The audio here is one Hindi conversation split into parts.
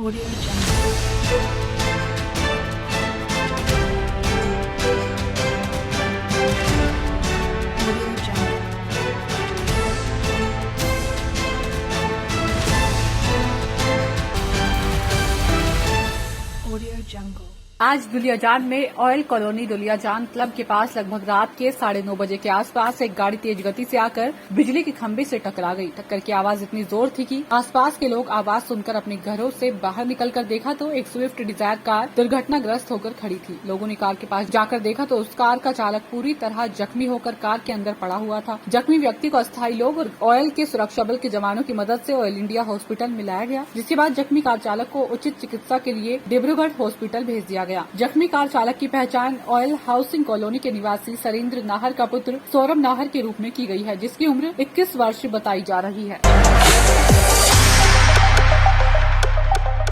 Audio Jungle. Audio Jungle. Audio Jungle. आज दुलियाजान में ऑयल कॉलोनी दुलियाजान क्लब के पास लगभग रात के 9:30 बजे के आसपास एक गाड़ी तेज गति से आकर बिजली के खंभे से टकरा गई। टक्कर की आवाज इतनी जोर थी कि आसपास के लोग आवाज सुनकर अपने घरों से बाहर निकलकर देखा तो एक स्विफ्ट डिजायर कार दुर्घटनाग्रस्त होकर खड़ी थी। लोगों ने कार के पास जाकर देखा तो उस कार का चालक पूरी तरह जख्मी होकर कार के अंदर पड़ा हुआ था। जख्मी व्यक्ति को अस्थायी लोग और ऑयल के सुरक्षा बल के जवानों की मदद से ऑयल इंडिया हॉस्पिटल में लाया गया, जिसके बाद जख्मी कार चालक को उचित चिकित्सा के लिए डिब्रूगढ़ हॉस्पिटल भेज दिया गया। जख्मी कार चालक की पहचान ऑयल हाउसिंग कॉलोनी के निवासी सरेंद्र नाहर का पुत्र सौरभ नाहर के रूप में की गई है, जिसकी उम्र 21 वर्ष बताई जा रही है।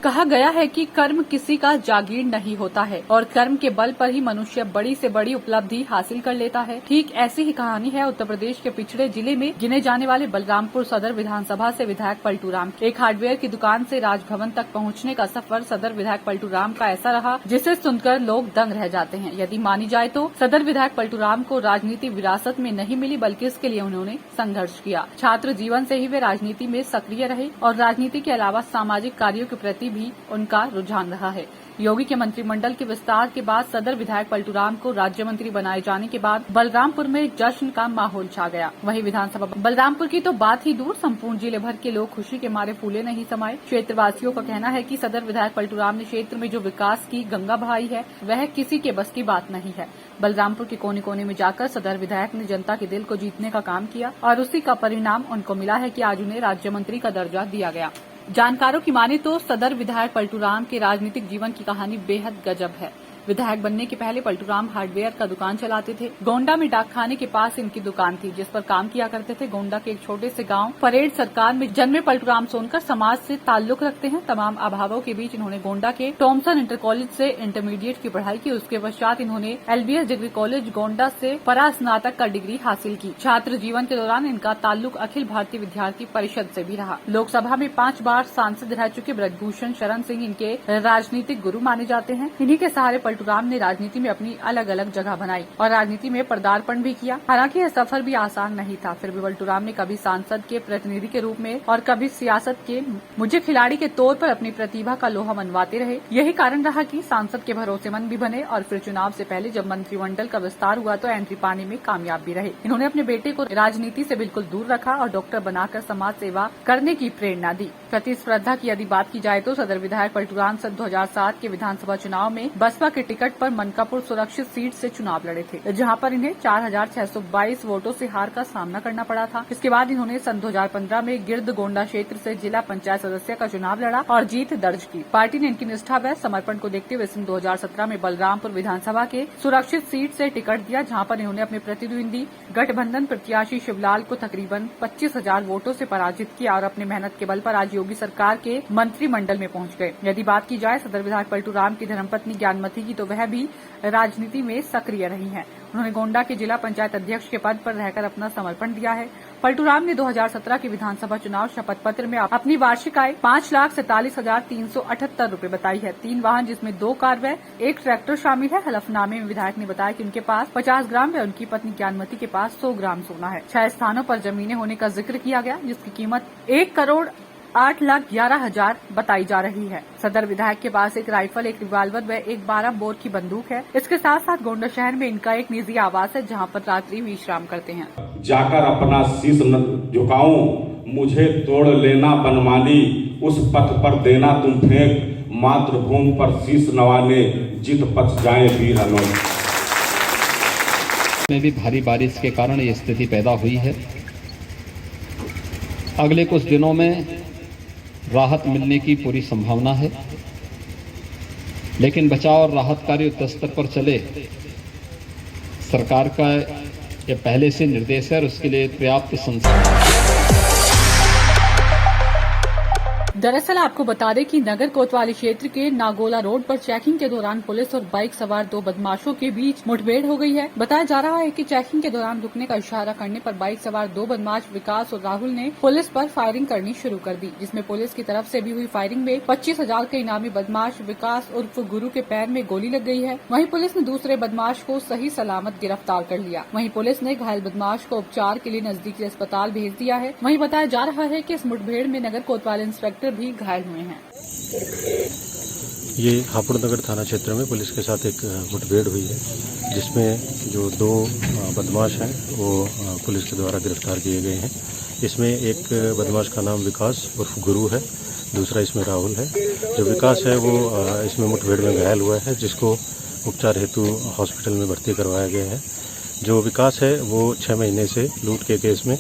कहा गया है कि कर्म किसी का जागीर नहीं होता है और कर्म के बल पर ही मनुष्य बड़ी से बड़ी उपलब्धि हासिल कर लेता है। ठीक ऐसी ही कहानी है उत्तर प्रदेश के पिछड़े जिले में गिने जाने वाले बलरामपुर सदर विधानसभा से विधायक पलटू राम। एक हार्डवेयर की दुकान से राजभवन तक पहुंचने का सफर सदर विधायक पलटू राम का ऐसा रहा जिसे सुनकर लोग दंग रह जाते हैं। यदि मानी जाए तो सदर विधायक पलटू राम को राजनीति विरासत में नहीं मिली, बल्कि इसके लिए उन्होंने संघर्ष किया। छात्र जीवन से ही वे राजनीति में सक्रिय रहे और राजनीति के अलावा सामाजिक कार्यों के प्रति भी उनका रुझान रहा है। योगी के मंत्रिमंडल के विस्तार के बाद सदर विधायक पलटू राम को राज्य मंत्री बनाए जाने के बाद बलरामपुर में जश्न का माहौल छा गया। वहीं विधानसभा बलरामपुर की तो बात ही दूर, संपूर्ण जिले भर के लोग खुशी के मारे फूले नहीं समाये। क्षेत्रवासियों का कहना है कि सदर विधायक पलटू राम ने क्षेत्र में जो विकास की गंगा बहाई है वह किसी के बस की बात नहीं है। बलरामपुर के कोने कोने में जाकर सदर विधायक ने जनता के दिल को जीतने का काम किया और उसी का परिणाम उनको मिला है कि आज उन्हें राज्य मंत्री का दर्जा दिया गया। जानकारों की माने तो सदर विधायक पलटू राम के राजनीतिक जीवन की कहानी बेहद गजब है। विधायक बनने के पहले पलटू राम हार्डवेयर का दुकान चलाते थे। गोंडा में डाकखाने के पास इनकी दुकान थी, जिस पर काम किया करते थे। गोंडा के एक छोटे से गांव परेड सरकार में जन्मे पलटू राम सोनकर समाज से ताल्लुक रखते हैं। तमाम अभावों के बीच इन्होंने गोंडा के टॉमसन इंटर कॉलेज से इंटरमीडिएट की पढ़ाई की। उसके पश्चात इन्होंने LBS डिग्री कॉलेज गोंडा से परास्नातक का डिग्री हासिल की। छात्र जीवन के दौरान इनका ताल्लुक अखिल भारतीय विद्यार्थी परिषद से भी रहा। लोकसभा में 5 बार सांसद रह चुके ब्रजभूषण शरण सिंह इनके राजनीतिक गुरु माने जाते हैं। इन्हीं के सहारे पलटू राम ने राजनीति में अपनी अलग अलग जगह बनाई और राजनीति में पदार्पण भी किया। हालांकि यह सफर भी आसान नहीं था। फिर भी पलटू राम ने कभी सांसद के प्रतिनिधि के रूप में और कभी सियासत के मुझे खिलाड़ी के तौर पर अपनी प्रतिभा का लोहा मनवाते रहे। यही कारण रहा कि सांसद के भरोसेमंद भी बने और फिर चुनाव से पहले जब मंत्रिमंडल का विस्तार हुआ तो एंट्री पाने में कामयाब भी रहे। इन्होंने अपने बेटे को राजनीति से बिल्कुल दूर रखा और डॉक्टर बनाकर समाज सेवा करने की प्रेरणा दी। प्रतिस्पर्धा की यदि बात की जाए तो सदर विधायक पलटू राम 2007 के विधानसभा चुनाव में बसपा के टिकट पर मनकापुर सुरक्षित सीट से चुनाव लड़े थे, जहां पर इन्हें 4622 वोटों से हार का सामना करना पड़ा था। इसके बाद इन्होंने सन 2015 में गिर्द गोंडा क्षेत्र से जिला पंचायत सदस्य का चुनाव लड़ा और जीत दर्ज की। पार्टी ने इनकी निष्ठा व समर्पण को देखते हुए सन 2017 में बलरामपुर विधानसभा के सुरक्षित सीट से टिकट दिया, जहां पर इन्होंने अपने प्रतिद्वंदी गठबंधन प्रत्याशी शिवलाल को तकरीबन 25,000 वोटों से पराजित किया और अपनी मेहनत के बल पर आज योगी सरकार के मंत्रिमंडल में पहुंच गए। यदि बात की जाए सदर विधायक पलटू राम की धर्मपत्नी ज्ञानमती की, तो वह भी राजनीति में सक्रिय रही हैं। उन्होंने गोंडा के जिला पंचायत अध्यक्ष के पद पर रहकर अपना समर्पण दिया है। पलटू राम ने 2017 के विधानसभा चुनाव शपथ पत्र में अपनी वार्षिक आय 5,47,378 रूपये बताई है। 3 वाहन जिसमें 2 कार व 1 ट्रैक्टर शामिल है। हलफनामे में विधायक ने बताया कि उनके पास 50 ग्राम व उनकी पत्नी ज्ञानमती के पास 100 ग्राम सोना है। 6 स्थानों पर जमीनें होने का जिक्र किया गया, जिसकी कीमत 1,08,11,000 बताई जा रही है। सदर विधायक के पास एक राइफल, एक रिवाल्वर व एक 12 बोर की बंदूक है। इसके साथ साथ गोंडा शहर में इनका एक निजी आवास है, जहां पर रात्रि विश्राम करते हैं। जाकर अपना शीश न झुकाऊं, मुझे तोड़ लेना बनमाली, उस पथ पर देना तुम फेंक, मातृभूमि पर शीश नवाने, जित पथ जाए वीर अनोख। में भी भारी बारिश के कारण ये स्थिति पैदा हुई है। अगले कुछ दिनों में राहत मिलने की पूरी संभावना है, लेकिन बचाव और राहत कार्य युद्ध स्तर पर चले, सरकार का यह पहले से निर्देश है और उसके लिए पर्याप्त संसाधन। दरअसल आपको बता दें कि नगर कोतवाली क्षेत्र के नागोला रोड पर चेकिंग के दौरान पुलिस और बाइक सवार दो बदमाशों के बीच मुठभेड़ हो गई है। बताया जा रहा है कि चेकिंग के दौरान रुकने का इशारा करने पर बाइक सवार दो बदमाश विकास और राहुल ने पुलिस पर फायरिंग करनी शुरू कर दी, जिसमें पुलिस की तरफ से भी हुई फायरिंग में 25,000 के इनामी बदमाश विकास उर्फ गुरु के पैर में गोली लग गई है। वहीं पुलिस ने दूसरे बदमाश को सही सलामत गिरफ्तार कर लिया। वहीं पुलिस ने घायल बदमाश को उपचार के लिए नजदीकी अस्पताल भेज दिया है। वहीं बताया जा रहा है कि इस मुठभेड़ में नगर कोतवाली इंस्पेक्टर भी घायल हुए हैं। ये हापुड़ नगर थाना क्षेत्र में पुलिस के साथ एक मुठभेड़ हुई है, जिसमें जो दो बदमाश हैं वो पुलिस के द्वारा गिरफ्तार किए गए हैं। इसमें एक बदमाश का नाम विकास उर्फ गुरु है, दूसरा इसमें राहुल है। जो विकास है वो इसमें मुठभेड़ में घायल हुआ है, जिसको उपचार हेतु हॉस्पिटल में भर्ती करवाया गया है। जो विकास है वो 6 महीने से लूट के केस में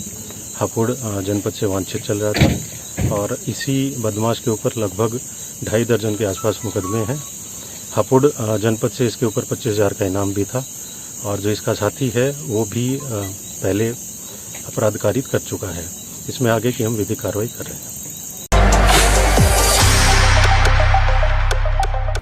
हापुड़ जनपद से वांछित चल रहा था और इसी बदमाश के ऊपर लगभग 2.5 दर्जन के आसपास मुकदमे हैं। हापुड़ जनपद से इसके ऊपर 25,000 का इनाम भी था और जो इसका साथी है वो भी पहले अपराध कारित कर चुका है। इसमें आगे की हम विधिक कार्रवाई कर रहे हैं।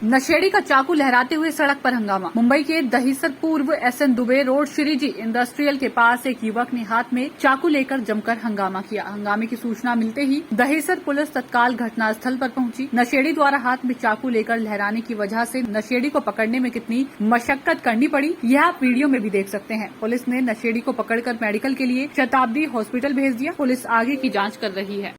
नशेड़ी का चाकू लहराते हुए सड़क पर हंगामा। मुंबई के दहिसर पूर्व SN Dubey road Shreeji industrial के पास एक युवक ने हाथ में चाकू लेकर जमकर हंगामा किया। हंगामे की सूचना मिलते ही दहिसर पुलिस तत्काल घटनास्थल पर पहुंची। नशेड़ी द्वारा हाथ में चाकू लेकर लहराने की वजह से नशेड़ी को पकड़ने में कितनी मशक्कत करनी पड़ी, यह आप वीडियो में भी देख सकते हैं। पुलिस ने नशेड़ी को पकड़कर मेडिकल के लिए शताब्दी हॉस्पिटल भेज दिया। पुलिस आगे की जाँच कर रही है।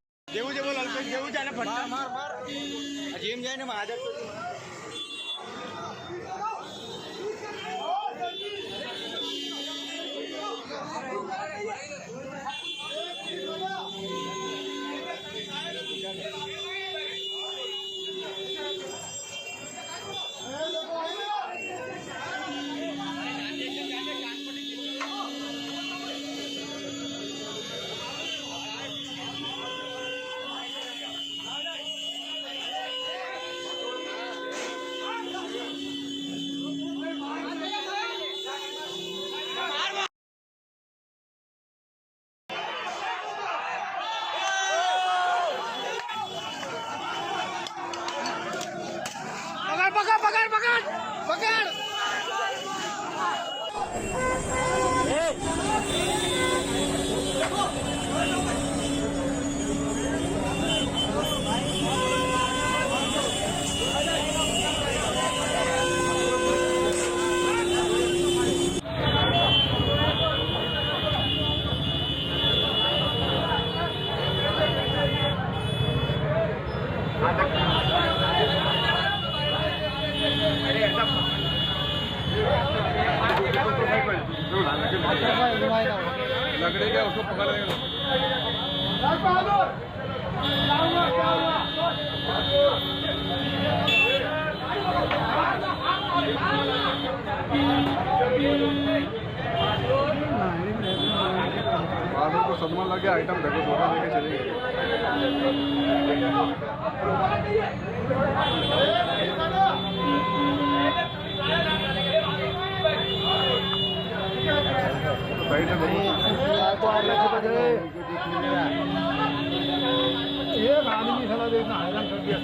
लकड़ी क्या उसको पकड़ देगा। को सदमा लग गया, आइटम देखो दोनों लेके चले गए। ये आदमी साला देखना हैरान कर दिया।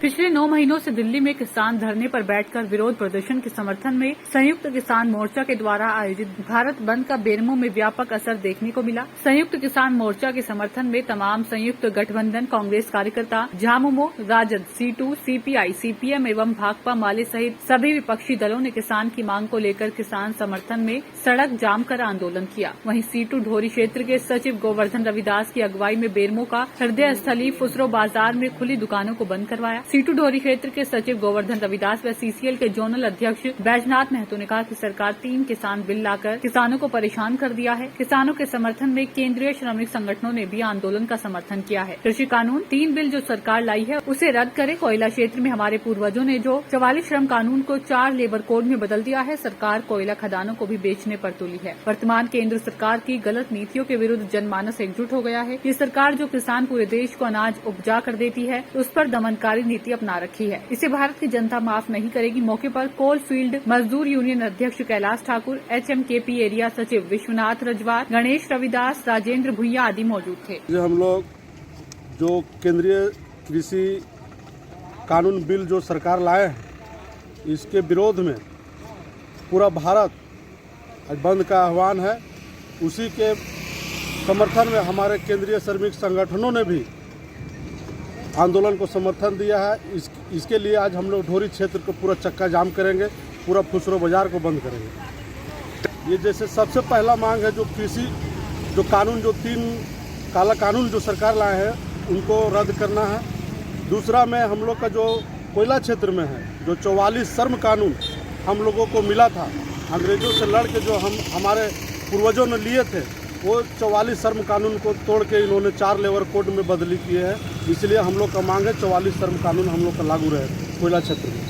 पिछले 9 महीनों से दिल्ली में किसान धरने पर बैठकर विरोध प्रदर्शन के समर्थन में संयुक्त किसान मोर्चा के द्वारा आयोजित भारत बंद का बेरमो में व्यापक असर देखने को मिला। संयुक्त किसान मोर्चा के समर्थन में तमाम संयुक्त गठबंधन कांग्रेस कार्यकर्ता, Jhamumo, Rajad, C2, CPI, CPM एवं भाकपा माले सहित सभी विपक्षी दलों ने किसान की मांग को लेकर किसान समर्थन में सड़क जाम कर आंदोलन किया। वहीं C2 ढोरी क्षेत्र के सचिव गोवर्धन रविदास की अगुवाई में बेरमो का हृदय स्थली फुसरो बाजार में खुली दुकानों को बंद करवाया। C2 ढोरी क्षेत्र के सचिव गोवर्धन रविदास व CCL के जोनल अध्यक्ष बैजनाथ महतो ने कहा कि सरकार 3 किसान बिल लाकर किसानों को परेशान कर दिया है। किसानों के समर्थन में केंद्रीय श्रमिक संगठनों ने भी आंदोलन का समर्थन किया है। कृषि कानून 3 बिल जो सरकार लाई है उसे रद्द करे। कोयला क्षेत्र में हमारे पूर्वजों ने जो 44 श्रम कानून को 4 लेबर कोड में बदल दिया है, सरकार कोयला खदानों को भी बेचने पर तुली है। वर्तमान केंद्र सरकार की गलत नीतियों के विरुद्ध जनमानस एकजुट हो गया है। ये सरकार जो किसान पूरे देश को अनाज उपजा कर देती है, उस पर दमनकारी नीति अपना रखी है। इसे भारत की जनता माफ नहीं करेगी। मौके पर कोल फील्ड मजदूर यूनियन अध्यक्ष कैलाश ठाकुर, HMKP एरिया सचिव विश्वनाथ रजवार, गणेश रविदास, राजेंद्र भुइया आदि मौजूद थे। हम लोग जो केंद्रीय कृषि कानून बिल जो सरकार लाए हैं, इसके विरोध में पूरा भारत आज बंद का आह्वान है। उसी के समर्थन में हमारे केंद्रीय श्रमिक संगठनों ने भी आंदोलन को समर्थन दिया है। इसके लिए आज हम लोग ढोरी क्षेत्र को पूरा चक्का जाम करेंगे, पूरा खुसरो बाजार को बंद करेंगे। ये जैसे सबसे पहला मांग है जो कृषि जो कानून जो 3 काला कानून जो सरकार लाए हैं उनको रद्द करना है। दूसरा में हम लोग का जो कोयला क्षेत्र में है जो 44 श्रम कानून हम लोगों को मिला था अंग्रेजों से लड़ के, जो हमारे पूर्वजों ने लिए थे, वो 44 श्रम कानून को तोड़ के इन्होंने 4 लेबर कोड में बदली किए हैं। इसलिए हम लोग का मांग है 44 श्रम कानून हम लोग का लागू रहे कोयला क्षेत्र में।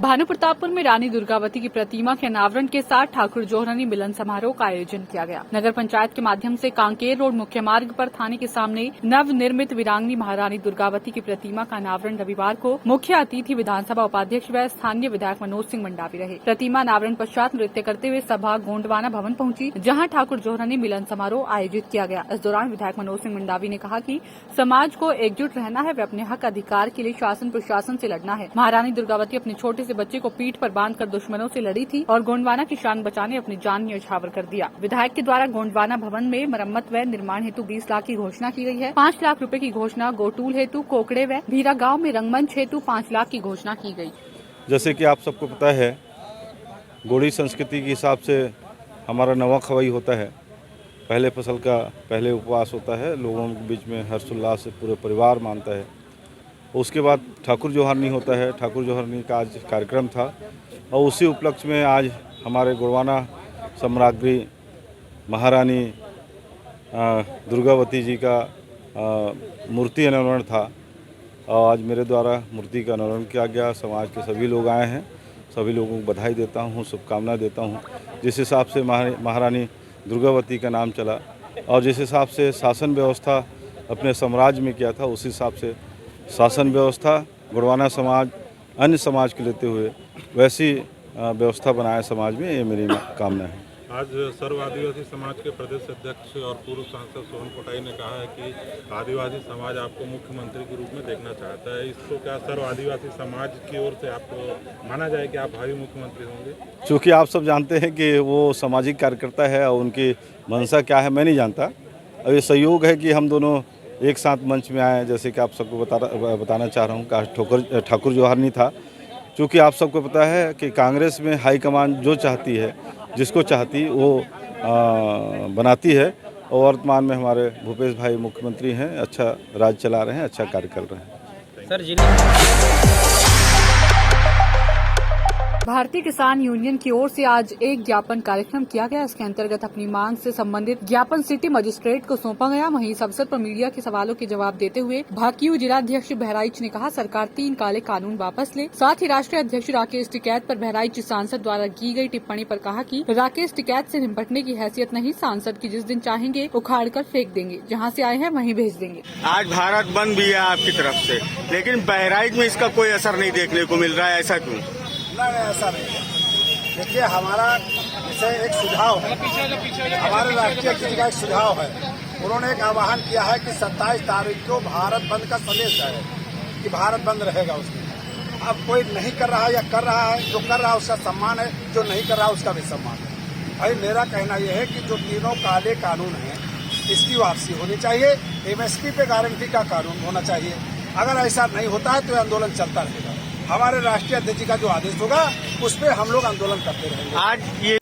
भानु प्रतापपुर में रानी दुर्गावती की प्रतिमा के अनावरण के साथ ठाकुर जोहरानी मिलन समारोह का आयोजन किया गया। नगर पंचायत के माध्यम से कांकेर रोड मुख्य मार्ग पर थाने के सामने नव निर्मित वीरांगनी महारानी दुर्गावती की प्रतिमा का अनावरण रविवार को मुख्य अतिथि विधानसभा उपाध्यक्ष व स्थानीय विधायक मनोज सिंह मंडावी रहे। प्रतिमा अनावरण पश्चात नृत्य करते हुए सभा गोंडवाना भवन पहुंची, जहां ठाकुर जोहरानी मिलन समारोह आयोजित किया गया। इस दौरान विधायक मनोज सिंह मंडावी ने कहा कि समाज को एकजुट रहना है व अपने हक अधिकार के लिए शासन प्रशासन से लड़ना है। महारानी दुर्गावती अपने छोटे से बच्चे को पीठ पर बांधकर दुश्मनों से लड़ी थी और गोंडवाना की शान बचाने अपनी जान न्यौछावर कर दिया। विधायक के द्वारा गोंडवाना भवन में मरम्मत व निर्माण हेतु 20 लाख की घोषणा की गई है। 5 लाख रुपए की घोषणा गोटूल हेतु, कोकड़े व भीरा गांव में रंगमंच हेतु 5 लाख की घोषणा की गई। जैसे कि आप सबको पता है, गोड़ी संस्कृति के हिसाब से हमारा नवा खवाई होता है। पहले फसल का पहले उपवास होता है, लोगों के बीच में हर्षोल्लास से पूरे परिवार मानता है। उसके बाद ठाकुर जोहरनी होता है। ठाकुर जोहरनी का आज कार्यक्रम था और उसी उपलक्ष्य में आज हमारे गोंडवाना सम्राज्ञी महारानी दुर्गावती जी का मूर्ति अनावरण था और आज मेरे द्वारा मूर्ति का अनावरण किया गया। समाज के सभी लोग आए हैं, सभी लोगों को बधाई देता हूँ, शुभकामनाएं देता हूँ। जिस हिसाब से महारानी दुर्गावती का नाम चला और जिस हिसाब से शासन व्यवस्था अपने साम्राज्य में किया था, उस हिसाब से शासन व्यवस्था गोंडवाना समाज अन्य समाज को लेते हुए वैसी व्यवस्था बनाए समाज में, ये मेरी कामना है। आज सर्व आदिवासी समाज के प्रदेश अध्यक्ष और पूर्व सांसद सोहन पोटाई ने कहा है कि आदिवासी समाज आपको मुख्यमंत्री के रूप में देखना चाहता है। इसको क्या सर्व आदिवासी समाज की ओर से आपको माना जाए कि आप भावी मुख्यमंत्री होंगे? चूँकि आप सब जानते हैं कि वो सामाजिक कार्यकर्ता है और उनकी मंशा क्या है मैं नहीं जानता। अब ये संयोग है कि हम दोनों एक साथ मंच में आए। जैसे कि आप सबको बताना चाह रहा हूँ कि ठाकुर जोहरनी था। चूँकि आप सबको पता है कि कांग्रेस में हाईकमान जो चाहती है, जिसको चाहती वो बनाती है और वर्तमान में हमारे भूपेश भाई मुख्यमंत्री हैं, अच्छा राज चला रहे हैं, अच्छा कार्य कर रहे हैं। भारतीय किसान यूनियन की ओर से आज एक ज्ञापन कार्यक्रम किया गया। इसके अंतर्गत अपनी मांग से संबंधित ज्ञापन सिटी मजिस्ट्रेट को सौंपा गया। वहीं इस अवसर पर मीडिया के सवालों के जवाब देते हुए भाकियू जिलाध्यक्ष बहराइच ने कहा, सरकार 3 काले कानून वापस ले। साथ ही राष्ट्रीय अध्यक्ष राकेश टिकैत पर बहराइच सांसद द्वारा की गई टिप्पणी पर कहा कि राकेश टिकैत से निपटने की हैसियत नहीं, सांसद की जिस दिन चाहेंगे उखाड़ कर फेंक देंगे, जहाँ से आए हैं वहीं भेज देंगे। आज भारत बंद भी है आपकी तरफ से, लेकिन बहराइच में इसका कोई असर नहीं देखने को मिल रहा है। ऐसा क्यों? नहीं, ऐसा नहीं है। देखिए, हमारा जैसे एक सुझाव है, हमारे राष्ट्रीय अध्यक्ष का एक सुझाव है। उन्होंने एक आह्वान किया है कि 27 तारीख को भारत बंद का संदेश जाए कि भारत बंद रहेगा उसमें। अब कोई नहीं कर रहा है या कर रहा है, जो कर रहा है उसका सम्मान है, जो नहीं कर रहा है उसका भी सम्मान है। भाई मेरा कहना यह है कि जो तीनों काले कानून हैं इसकी वापसी होनी चाहिए। MSP पे गारंटी का कानून होना चाहिए। अगर ऐसा नहीं होता है तो आंदोलन चलता रहेगा। हमारे राष्ट्रीय अध्यक्ष का जो आदेश होगा उस पर हम लोग आंदोलन करते रहेंगे। आज ये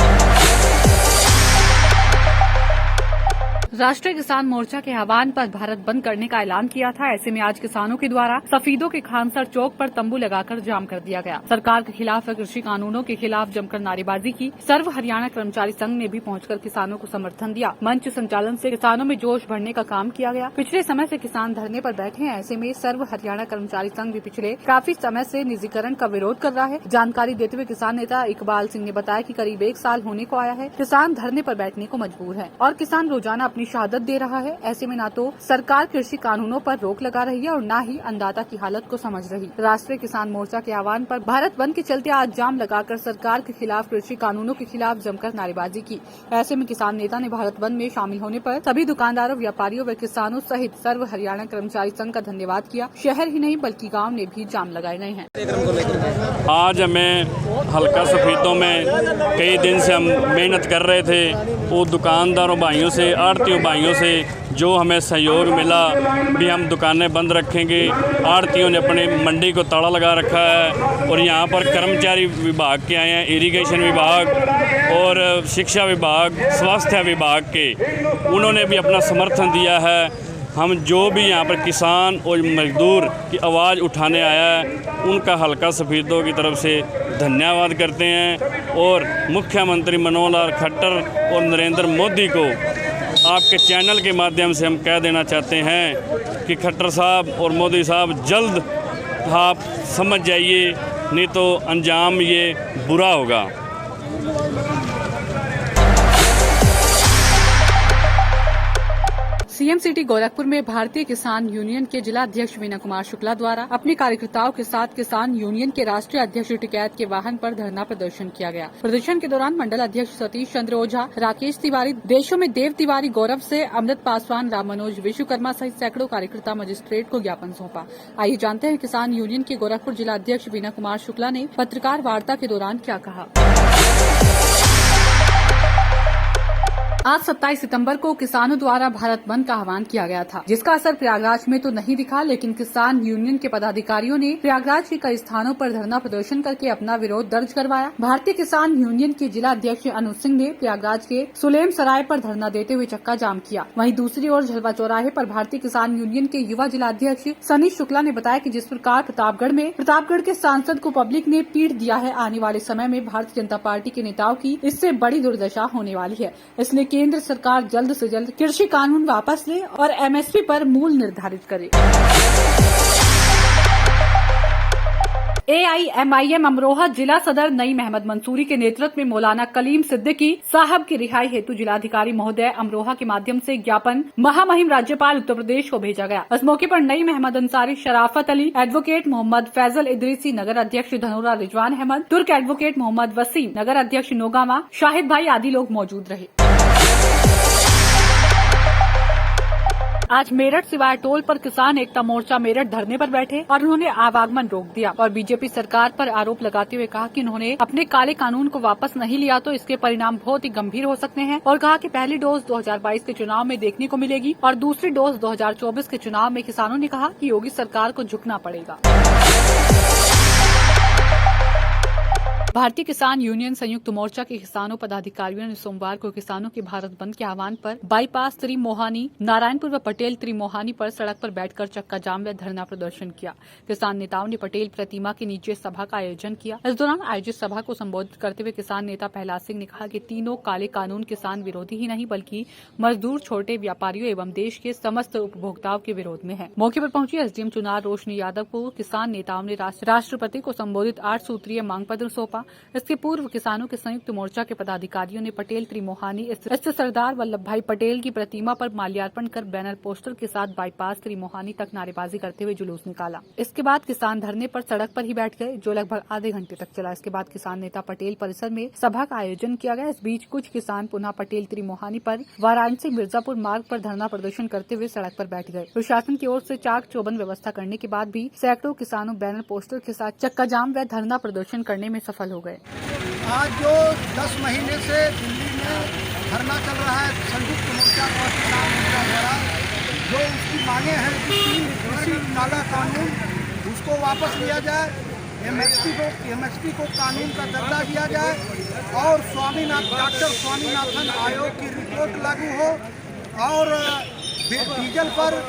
राष्ट्रीय किसान मोर्चा के आह्वान पर भारत बंद करने का ऐलान किया था। ऐसे में आज किसानों के द्वारा सफीदों के खानसर चौक पर तंबू लगाकर जाम कर दिया गया। सरकार के खिलाफ व कृषि कानूनों के खिलाफ जमकर नारेबाजी की। सर्व हरियाणा कर्मचारी संघ ने भी पहुंचकर किसानों को समर्थन दिया। मंच संचालन से किसानों में जोश बढ़ने का काम किया गया। पिछले समय से किसान धरने पर बैठे हैं। ऐसे में सर्व हरियाणा कर्मचारी संघ भी पिछले काफी समय से निजीकरण का विरोध कर रहा है। जानकारी देते हुए किसान नेता इकबाल सिंह ने बताया कि करीब 1 साल होने को आया है किसान धरने पर बैठने को मजबूर है और किसान रोजाना अपनी अपनी शहादत दे रहा है। ऐसे में न तो सरकार कृषि कानूनों पर रोक लगा रही है और न ही अन्नदाता की हालत को समझ रही। राष्ट्रीय किसान मोर्चा के आह्वान पर भारत बंद के चलते आज जाम लगाकर सरकार के खिलाफ कृषि कानूनों के खिलाफ जमकर नारेबाजी की। ऐसे में किसान नेता ने भारत बंद में शामिल होने पर सभी दुकानदारों, व्यापारियों व किसानों सहित सर्व हरियाणा कर्मचारी संघ का धन्यवाद किया। शहर ही नहीं बल्कि गाँव ने भी जाम लगाए गए हैं। आज हमें हल्का सफेदों में कई दिन से हम मेहनत कर रहे थे। वो दुकानदारों भाइयों से, आढ़तियों भाइयों से जो हमें सहयोग मिला भी हम दुकानें बंद रखेंगे। आढ़तियों ने अपने मंडी को ताला लगा रखा है और यहाँ पर कर्मचारी विभाग के आए हैं, इरिगेशन विभाग और शिक्षा विभाग, स्वास्थ्य विभाग के, उन्होंने भी अपना समर्थन दिया है। हम जो भी यहाँ पर किसान और मजदूर की आवाज़ उठाने आया है उनका हल्का सफेदों की तरफ से धन्यवाद करते हैं और मुख्यमंत्री मनोहर लाल खट्टर और नरेंद्र मोदी को आपके चैनल के माध्यम से हम कह देना चाहते हैं कि खट्टर साहब और मोदी साहब जल्द आप समझ जाइए, नहीं तो अंजाम ये बुरा होगा। सीएम सिटी गोरखपुर में भारतीय किसान यूनियन के जिला अध्यक्ष वीना कुमार शुक्ला द्वारा अपने कार्यकर्ताओं के साथ किसान यूनियन के राष्ट्रीय अध्यक्ष टिकैत के वाहन पर धरना प्रदर्शन किया गया। प्रदर्शन के दौरान मंडल अध्यक्ष सतीश चंद्र ओझा, राकेश तिवारी, देशों में देव तिवारी, गौरव से, अमृत पासवान, राम मनोज विश्वकर्मा सहित सैकड़ों कार्यकर्ता मजिस्ट्रेट को ज्ञापन सौंपा। आइए जानते हैं किसान यूनियन के गोरखपुर जिला अध्यक्ष वीना कुमार शुक्ला ने पत्रकार वार्ता के दौरान क्या कहा। आज 27 सितंबर को किसानों द्वारा भारत बंद का आह्वान किया गया था, जिसका असर प्रयागराज में तो नहीं दिखा, लेकिन किसान यूनियन के पदाधिकारियों ने प्रयागराज के कई स्थानों पर धरना प्रदर्शन करके अपना विरोध दर्ज करवाया। भारतीय किसान यूनियन के जिला अध्यक्ष अनुज सिंह ने प्रयागराज के सुलेम सराय पर धरना देते हुए चक्का जाम किया। वहीं दूसरी ओर झलवा चौराहे पर भारतीय किसान यूनियन के युवा जिला अध्यक्ष सनीश शुक्ला ने बताया कि जिस प्रकार प्रतापगढ़ के सांसद को पब्लिक ने पीट दिया है, आने वाले समय में भारतीय जनता पार्टी के नेताओं की इससे बड़ी दुर्दशा होने वाली है। इसलिए केंद्र सरकार जल्द से जल्द कृषि कानून वापस ले और एमएसपी पर मूल्य निर्धारित करे। AIMIM अमरोहा जिला सदर नईम अहमद मंसूरी के नेतृत्व में मौलाना कलीम सिद्दीकी साहब की रिहाई हेतु जिलाधिकारी महोदय अमरोहा के माध्यम से ज्ञापन महामहिम राज्यपाल उत्तर प्रदेश को भेजा गया। इस मौके पर नईम अहमद अंसारी, शराफत अली, एडवोकेट मोहम्मद फैजल इदरीसी, नगर अध्यक्ष धनोरा रिजवान अहमद, तुर्क एडवोकेट मोहम्मद वसीम, नगर अध्यक्ष नोगामा शाहिद भाई आदि लोग मौजूद रहे। आज मेरठ सिवाय टोल पर किसान एकता मोर्चा मेरठ धरने पर बैठे और उन्होंने आवागमन रोक दिया और बीजेपी सरकार पर आरोप लगाते हुए कहा कि उन्होंने अपने काले कानून को वापस नहीं लिया तो इसके परिणाम बहुत ही गंभीर हो सकते हैं और कहा कि पहली डोज 2022 के चुनाव में देखने को मिलेगी और दूसरी डोज 2024 के चुनाव में। किसानों ने कहा कि योगी सरकार को झुकना पड़ेगा। भारतीय किसान यूनियन संयुक्त मोर्चा के किसानों पदाधिकारियों ने सोमवार को किसानों के भारत बंद के आह्वान पर बाईपास त्रिमोहानी, नारायणपुर व पटेल त्रिमोहानी पर सड़क पर बैठकर चक्का जाम व धरना प्रदर्शन किया। किसान नेताओं ने पटेल प्रतिमा के नीचे सभा का आयोजन किया। इस दौरान आयोजित सभा को संबोधित करते हुए किसान नेता प्रहलाद सिंह ने कहा कि तीनों काले कानून किसान विरोधी ही नहीं बल्कि मजदूर, छोटे व्यापारियों एवं देश के समस्त उपभोक्ताओं के विरोध में है। मौके पर पहुंची एसडीएम चुनार रोशनी यादव को किसान नेताओं ने राष्ट्रपति को संबोधित 8 सूत्रीय मांग पत्र सौंपा। इसके पूर्व किसानों के संयुक्त मोर्चा के पदाधिकारियों ने पटेल त्रिमोहानी स्थित सरदार वल्लभ भाई पटेल की प्रतिमा पर माल्यार्पण कर बैनर पोस्टर के साथ बाईपास त्रिमोहानी तक नारेबाजी करते हुए जुलूस निकाला। इसके बाद किसान धरने पर सड़क पर ही बैठ गए, जो लगभग आधे घंटे तक चला। इसके बाद किसान नेता पटेल परिसर में सभा का आयोजन किया गया। इस बीच कुछ किसान पुनः पटेल त्रिमोहानी पर वाराणसी मिर्जापुर मार्ग पर धरना प्रदर्शन करते हुए सड़क पर बैठ गए। प्रशासन की ओर से चाक चौबंद व्यवस्था करने के बाद भी सैकड़ों किसानों बैनर पोस्टर के साथ चक्का जाम व धरना प्रदर्शन करने में सफल हो गए। आज जो 10 महीने से दिल्ली में धरना चल रहा है संयुक्त मोर्चा और किसान मोर्चा द्वारा, जो उसकी मांगे हैं कि 3 कृषि नाला कानून उसको वापस लिया जाए, एमएसपी को कानून का दर्जा दिया जाए और डॉक्टर स्वामीनाथन आयोग की रिपोर्ट लागू हो और डीजल पर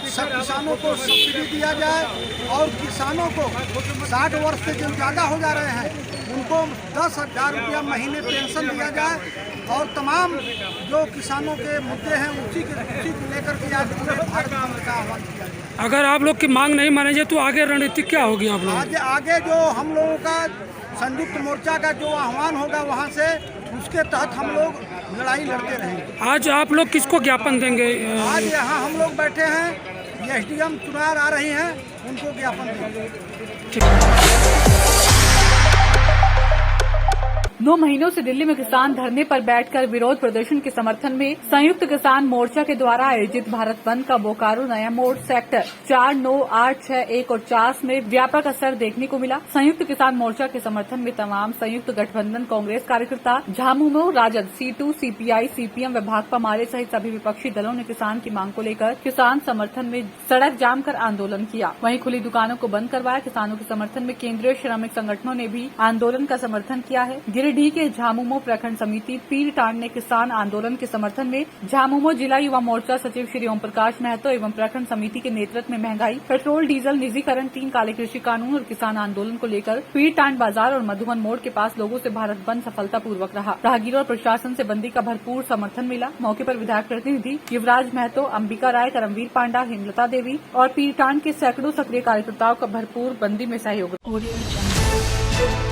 सब किसानों को सब्सिडी दिया जाए और किसानों को 60 वर्ष से जो ज़्यादा हो जा रहे हैं उनको 10,000 रुपया महीने पेंशन दिया जाए और तमाम जो किसानों के मुद्दे हैं उसी को लेकर के आज पूरे भारत बंद का आह्वान किया जाए। अगर आप लोग की मांग नहीं मानेंगे तो आगे रणनीति क्या होगी आप लोग? आगे जो हम लोगों का संयुक्त मोर्चा का जो आह्वान होगा वहाँ से उसके तहत हम लोग लड़ाई लड़ते रहेंगे। आज आप लोग किसको ज्ञापन देंगे? आज यहाँ हम लोग बैठे हैं, एसडीएम चुनार आ रही हैं, उनको ज्ञापन देंगे। 9 महीनों से दिल्ली में किसान धरने पर बैठकर विरोध प्रदर्शन के समर्थन में संयुक्त किसान मोर्चा के द्वारा आयोजित भारत बंद का बोकारो नया मोड़ सेक्टर 4, 9, 8, 6, 1 और 4 में व्यापक असर देखने को मिला। संयुक्त किसान मोर्चा के समर्थन में तमाम संयुक्त गठबंधन कांग्रेस कार्यकर्ता, Jhamumo, Rajad, C2, CPI, CPM व भाकपा माले सहित सभी विपक्षी दलों ने किसान की मांग को लेकर किसान समर्थन में सड़क जाम कर आंदोलन किया। वहीं खुली दुकानों को बंद करवाया। किसानों के समर्थन में केंद्रीय श्रमिक संगठनों ने भी आंदोलन का समर्थन किया है। गिरिडीह के झामुमो प्रखंड समिति पीरटांड ने किसान आंदोलन के समर्थन में झामुमो जिला युवा मोर्चा सचिव श्री ओम प्रकाश महतो एवं प्रखंड समिति के नेतृत्व में महंगाई, पेट्रोल, डीजल, निजीकरण, 3 काले कृषि कानून और किसान आंदोलन को लेकर पीरटांड बाजार और मधुबन मोड़ के पास लोगों से भारत बंद सफलतापूर्वक रहा। राहगीरों और प्रशासन से बंदी का भरपूर समर्थन मिला। मौके पर विधायक प्रतिनिधि युवराज महतो, अंबिका राय, करमवीर पांडा, हेमलता देवी और पीरटांड के सैकड़ों सक्रिय कार्यकर्ताओं का भरपूर बंदी में सहयोग। Audio Jungle.